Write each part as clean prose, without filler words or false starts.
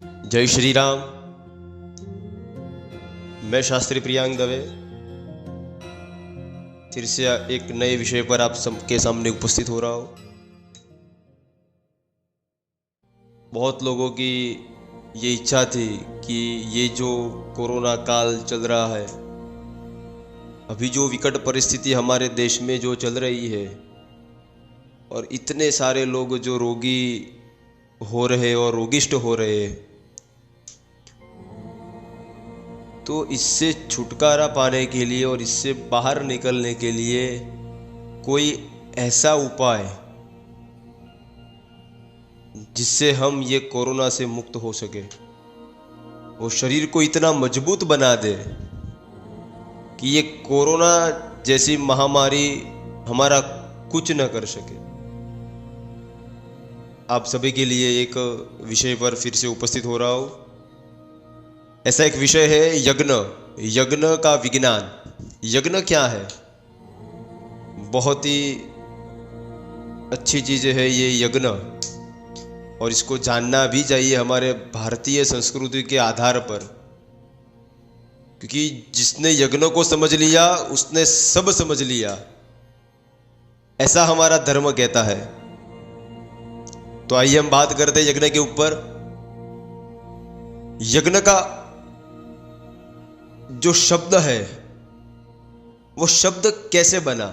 जय श्री राम। मैं शास्त्री प्रियांक दवे फिर से एक नए विषय पर आप सबके सामने उपस्थित हो रहा हूँ। बहुत लोगों की ये इच्छा थी कि ये जो कोरोना काल चल रहा है, अभी जो विकट परिस्थिति हमारे देश में जो चल रही है और इतने सारे लोग जो रोगी हो रहे और रोगिष्ट हो रहे, तो इससे छुटकारा पाने के लिए और इससे बाहर निकलने के लिए कोई ऐसा उपाय जिससे हम ये कोरोना से मुक्त हो सके, वो शरीर को इतना मजबूत बना दे कि ये कोरोना जैसी महामारी हमारा कुछ न कर सके। आप सभी के लिए एक विषय पर फिर से उपस्थित हो रहा हूँ। ऐसा एक विषय है यज्ञ, यज्ञ का विज्ञान। यज्ञ क्या है? बहुत ही अच्छी चीज है ये यज्ञ, और इसको जानना भी चाहिए हमारे भारतीय संस्कृति के आधार पर, क्योंकि जिसने यज्ञ को समझ लिया उसने सब समझ लिया, ऐसा हमारा धर्म कहता है। तो आइए हम बात करते हैं यज्ञ के ऊपर। यज्ञ का जो शब्द है वो शब्द कैसे बना?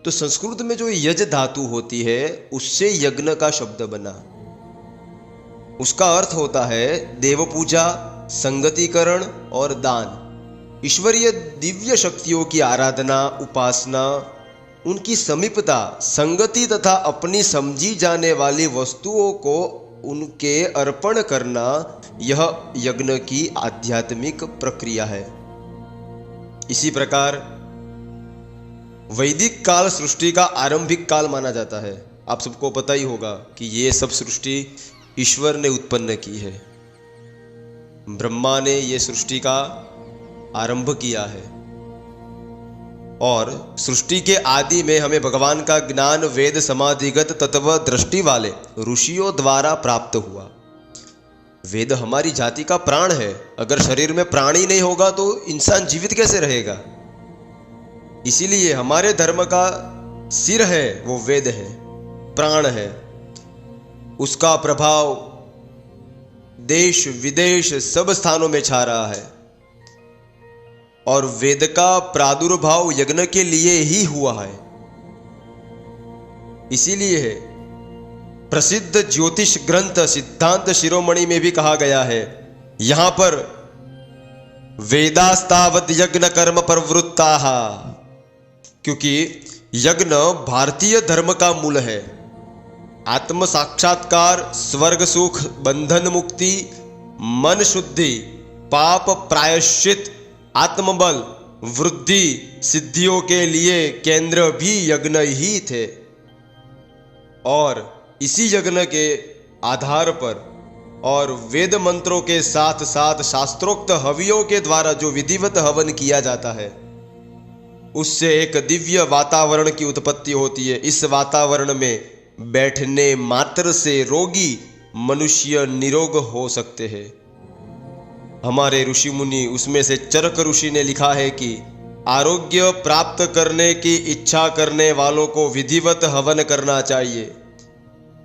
तो संस्कृत में जो यज धातु होती है उससे यज्ञ का शब्द बना। उसका अर्थ होता है देव पूजा, संगतिकरण और दान। ईश्वरीय दिव्य शक्तियों की आराधना, उपासना, उनकी समीपता, संगति तथा अपनी समझी जाने वाली वस्तुओं को उनके अर्पण करना, यह यज्ञ की आध्यात्मिक प्रक्रिया है। इसी प्रकार वैदिक काल सृष्टि का आरंभिक काल माना जाता है। आप सबको पता ही होगा कि ये सब सृष्टि ईश्वर ने उत्पन्न की है। ब्रह्मा ने ये सृष्टि का आरंभ किया है, और सृष्टि के आदि में हमें भगवान का ज्ञान वेद समाधिगत तत्व दृष्टि वाले ऋषियों द्वारा प्राप्त हुआ। वेद हमारी जाति का प्राण है। अगर शरीर में प्राण ही नहीं होगा तो इंसान जीवित कैसे रहेगा? इसीलिए हमारे धर्म का सिर है वो वेद है, प्राण है। उसका प्रभाव देश विदेश सब स्थानों में छा रहा है, और वेद का प्रादुर्भाव यज्ञ के लिए ही हुआ है। इसीलिए है प्रसिद्ध ज्योतिष ग्रंथ सिद्धांत शिरोमणि में भी कहा गया है, यहां पर वेदास्तावत यज्ञ कर्म प्रवृत्ताः, क्योंकि यज्ञ भारतीय धर्म का मूल है। आत्म साक्षात्कार, स्वर्ग सुख, बंधन मुक्ति, मन शुद्धि, पाप प्रायश्चित, आत्मबल, वृद्धि, सिद्धियों के लिए केंद्र भी यज्ञ ही थे। और इसी यज्ञ के आधार पर और वेद मंत्रों के साथ साथ शास्त्रोक्त हवियों के द्वारा जो विधिवत हवन किया जाता है, उससे एक दिव्य वातावरण की उत्पत्ति होती है। इस वातावरण में बैठने मात्र से रोगी मनुष्य निरोग हो सकते हैं। हमारे ऋषि मुनि, उसमें से चरक ऋषि ने लिखा है कि आरोग्य प्राप्त करने की इच्छा करने वालों को विधिवत हवन करना चाहिए।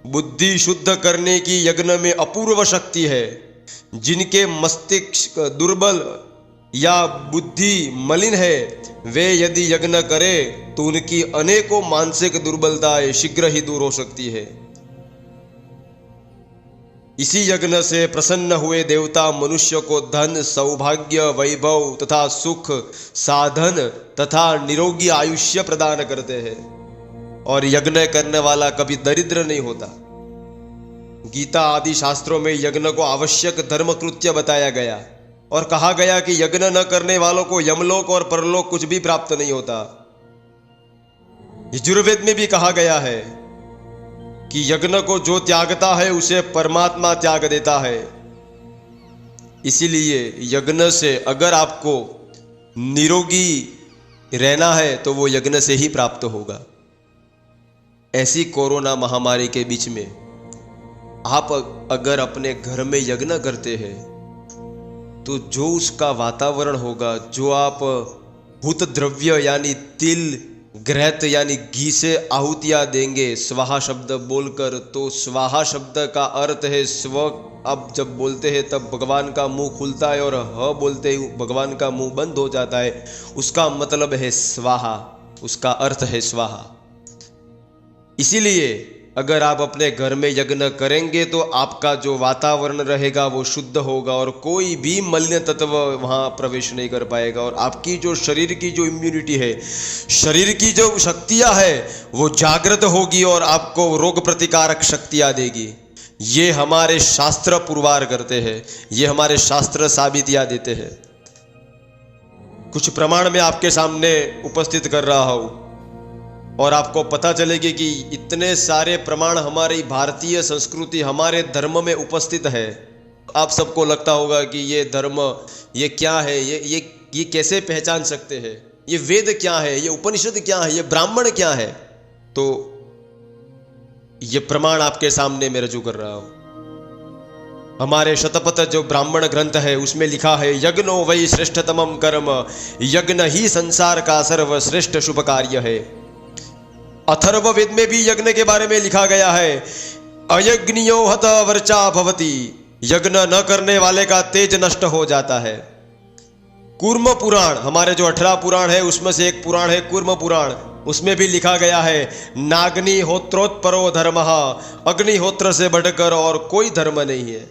बुद्धि शुद्ध करने की यज्ञ में अपूर्व शक्ति है। जिनके मस्तिष्क दुर्बल या बुद्धि मलिन है, वे यदि यज्ञ करें तो उनकी अनेकों मानसिक दुर्बलताएं शीघ्र ही दूर हो सकती है। इसी यज्ञ से प्रसन्न हुए देवता मनुष्य को धन, सौभाग्य, वैभव तथा सुख, साधन तथा निरोगी आयुष्य प्रदान करते हैं, और यज्ञ करने वाला कभी दरिद्र नहीं होता। गीता आदि शास्त्रों में यज्ञ को आवश्यक धर्म कृत्य बताया गया, और कहा गया कि यज्ञ न करने वालों को यमलोक और परलोक कुछ भी प्राप्त नहीं होता। यजुर्वेद में भी कहा गया है कि यज्ञ को जो त्यागता है उसे परमात्मा त्याग देता है। इसीलिए यज्ञ से अगर आपको निरोगी रहना है तो वो यज्ञ से ही प्राप्त होगा। ऐसी कोरोना महामारी के बीच में आप अगर अपने घर में यज्ञ करते हैं तो जो उसका वातावरण होगा, जो आप हुत द्रव्य यानी तिल, घृत यानी घी से आहुतियां देंगे स्वाहा शब्द बोलकर, तो स्वाहा शब्द का अर्थ है स्व। अब जब बोलते हैं तब भगवान का मुंह खुलता है और ह बोलते ही भगवान का मुंह बंद हो जाता है। उसका मतलब है स्वाहा, उसका अर्थ है स्वाहा। इसीलिए अगर आप अपने घर में यज्ञ करेंगे तो आपका जो वातावरण रहेगा वो शुद्ध होगा और कोई भी मलिन तत्व वहाँ प्रवेश नहीं कर पाएगा, और आपकी जो शरीर की जो इम्यूनिटी है, शरीर की जो शक्तियाँ है वो जागृत होगी और आपको रोग प्रतिकारक शक्तियाँ देगी। ये हमारे शास्त्र पुरवार करते हैं, ये हमारे शास्त्र साबितियाँ देते हैं। कुछ प्रमाण मैं आपके सामने उपस्थित कर रहा हूँ और आपको पता चलेगी कि इतने सारे प्रमाण हमारी भारतीय संस्कृति, हमारे धर्म में उपस्थित है। आप सबको लगता होगा कि ये धर्म, ये क्या है, ये कैसे पहचान सकते हैं, ये वेद क्या है, ये उपनिषद क्या है, ये ब्राह्मण क्या है। तो ये प्रमाण आपके सामने मैं रजू कर रहा हूं। हमारे शतपथ जो ब्राह्मण ग्रंथ है उसमें लिखा है, यज्ञो वै श्रेष्ठतमम कर्म, यज्ञ ही संसार का सर्वश्रेष्ठ शुभ कार्य है। अथर्ववेद में भी यज्ञ के बारे में लिखा गया है, अयज्ञियो हत वर्चा भवति, यज्ञ न करने वाले का तेज नष्ट हो जाता है। कूर्म पुराण, हमारे जो 18 पुराण है उसमें से एक पुराण है कूर्म पुराण, उसमें भी लिखा गया है, नाग्निहोत्रोत्परो धर्मः, अग्निहोत्र से बढ़कर और कोई धर्म नहीं है।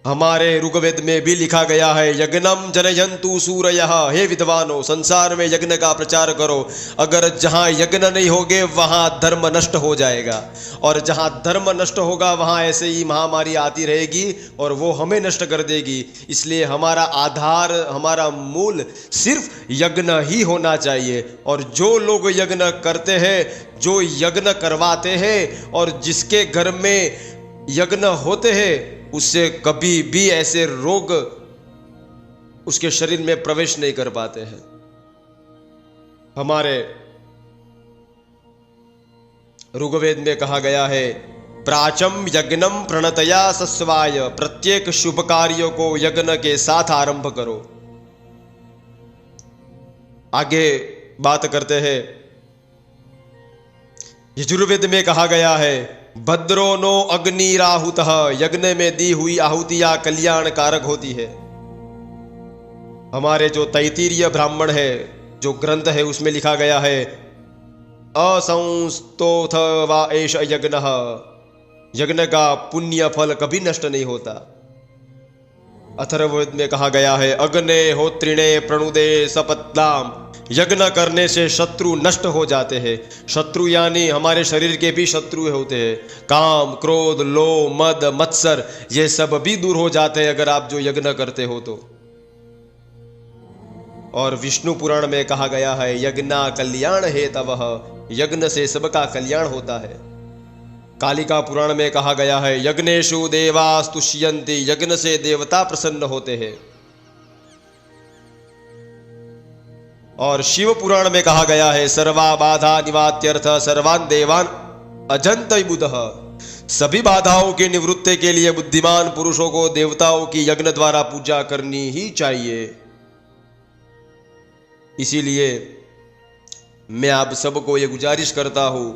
हमारे ऋग्वेद में भी लिखा गया है, यज्ञम जनयन्तु सूरयः, हे विद्वानों संसार में यज्ञ का प्रचार करो। अगर जहाँ यज्ञ नहीं होगे वहाँ धर्म नष्ट हो जाएगा, और जहाँ धर्म नष्ट होगा वहाँ ऐसे ही महामारी आती रहेगी और वो हमें नष्ट कर देगी। इसलिए हमारा आधार, हमारा मूल सिर्फ यज्ञ ही होना चाहिए। और जो लोग यज्ञ करते हैं, जो यज्ञ करवाते हैं और जिसके घर में यज्ञ होते हैं, उससे कभी भी ऐसे रोग उसके शरीर में प्रवेश नहीं कर पाते हैं। हमारे ऋग्वेद में कहा गया है, प्राचम यज्ञम प्रणतया सस्वाय, प्रत्येक शुभ कार्यों को यज्ञ के साथ आरंभ करो। आगे बात करते हैं, यजुर्वेद में कहा गया है, भद्रो नो अग्निराहुतः, यज्ञ में दी हुई आहुतियां कल्याण कारक होती है। हमारे जो तैत्तिरीय ब्राह्मण है, जो ग्रंथ है उसमें लिखा गया है, असंस्तोथ वा एष यज्ञः, यज्ञ का पुण्य फल कभी नष्ट नहीं होता। अथर्ववेद में कहा गया है, अग्ने होत्रिणे प्रणुदे सपत्नाम, यज्ञ करने से शत्रु नष्ट हो जाते हैं। शत्रु यानी हमारे शरीर के भी शत्रु होते हैं, काम, क्रोध, लोभ, मद, मत्सर, ये सब भी दूर हो जाते हैं अगर आप जो यज्ञ करते हो तो। और विष्णु पुराण में कहा गया है, यज्ञा कल्याण हेतवः, यज्ञ से सबका कल्याण होता है। कालिका पुराण में कहा गया है, यज्ञेषु देवास्तुष्यन्ति, यज्ञ से देवता प्रसन्न होते हैं। और शिव पुराण में कहा गया है, सर्वा बाधा निवात्यर्थ सर्वान देवान अजंत बुधः, सभी बाधाओं की निवृत्ति के लिए बुद्धिमान पुरुषों को देवताओं की यज्ञ द्वारा पूजा करनी ही चाहिए। इसीलिए मैं आप सबको ये गुजारिश करता हूं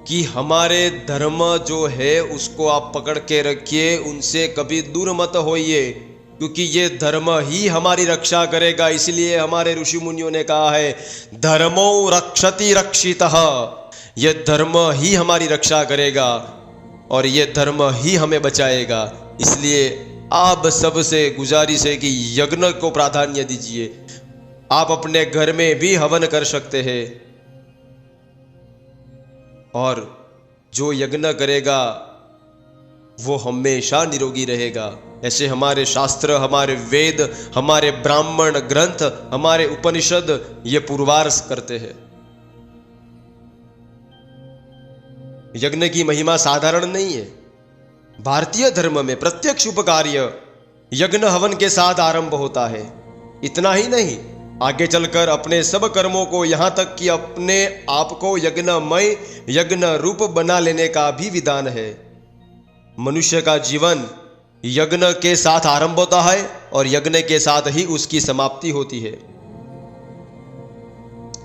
कि हमारे धर्म जो है उसको आप पकड़ के रखिए, उनसे कभी दूर मत होइए, क्योंकि ये धर्म ही हमारी रक्षा करेगा। इसलिए हमारे ऋषि मुनियों ने कहा है, धर्मो रक्षति रक्षितः, ये धर्म ही हमारी रक्षा करेगा और ये धर्म ही हमें बचाएगा। इसलिए आप सबसे गुजारिश है कि यज्ञ को प्राधान्य दीजिए। आप अपने घर में भी हवन कर सकते हैं, और जो यज्ञ करेगा वो हमेशा निरोगी रहेगा। ऐसे हमारे शास्त्र, हमारे वेद, हमारे ब्राह्मण ग्रंथ, हमारे उपनिषद ये पुरवार करते हैं। यज्ञ की महिमा साधारण नहीं है। भारतीय धर्म में प्रत्येक शुभ कार्य यज्ञ हवन के साथ आरंभ होता है। इतना ही नहीं, आगे चलकर अपने सब कर्मों को, यहां तक कि अपने आप को यज्ञमय, यज्ञ रूप बना लेने का भी विधान है। मनुष्य का जीवन यज्ञ के साथ आरंभ होता है और यज्ञ के साथ ही उसकी समाप्ति होती है।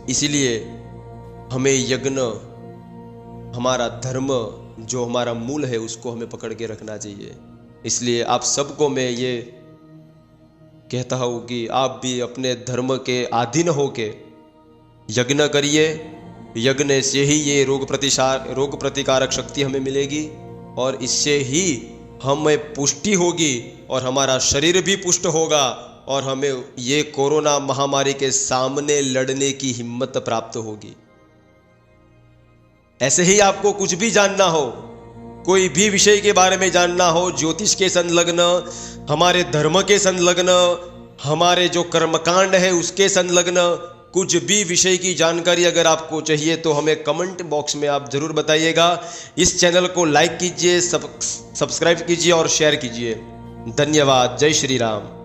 इसीलिए हमें यज्ञ, हमारा धर्म जो हमारा मूल है, उसको हमें पकड़ के रखना चाहिए। इसलिए आप सबको मैं ये कहता हूं कि आप भी अपने धर्म के अधीन होके यज्ञ करिए। यज्ञ से ही ये रोग प्रतिकारक शक्ति हमें मिलेगी और इससे ही हमें पुष्टि होगी और हमारा शरीर भी पुष्ट होगा और हमें ये कोरोना महामारी के सामने लड़ने की हिम्मत प्राप्त होगी। ऐसे ही आपको कुछ भी जानना हो, कोई भी विषय के बारे में जानना हो, ज्योतिष के संलग्न, हमारे धर्म के संलग्न, हमारे जो कर्मकांड है उसके संलग्न कुछ भी विषय की जानकारी अगर आपको चाहिए तो हमें कमेंट बॉक्स में आप जरूर बताइएगा। इस चैनल को लाइक कीजिए, सब्सक्राइब कीजिए और शेयर कीजिए। धन्यवाद। जय श्री राम।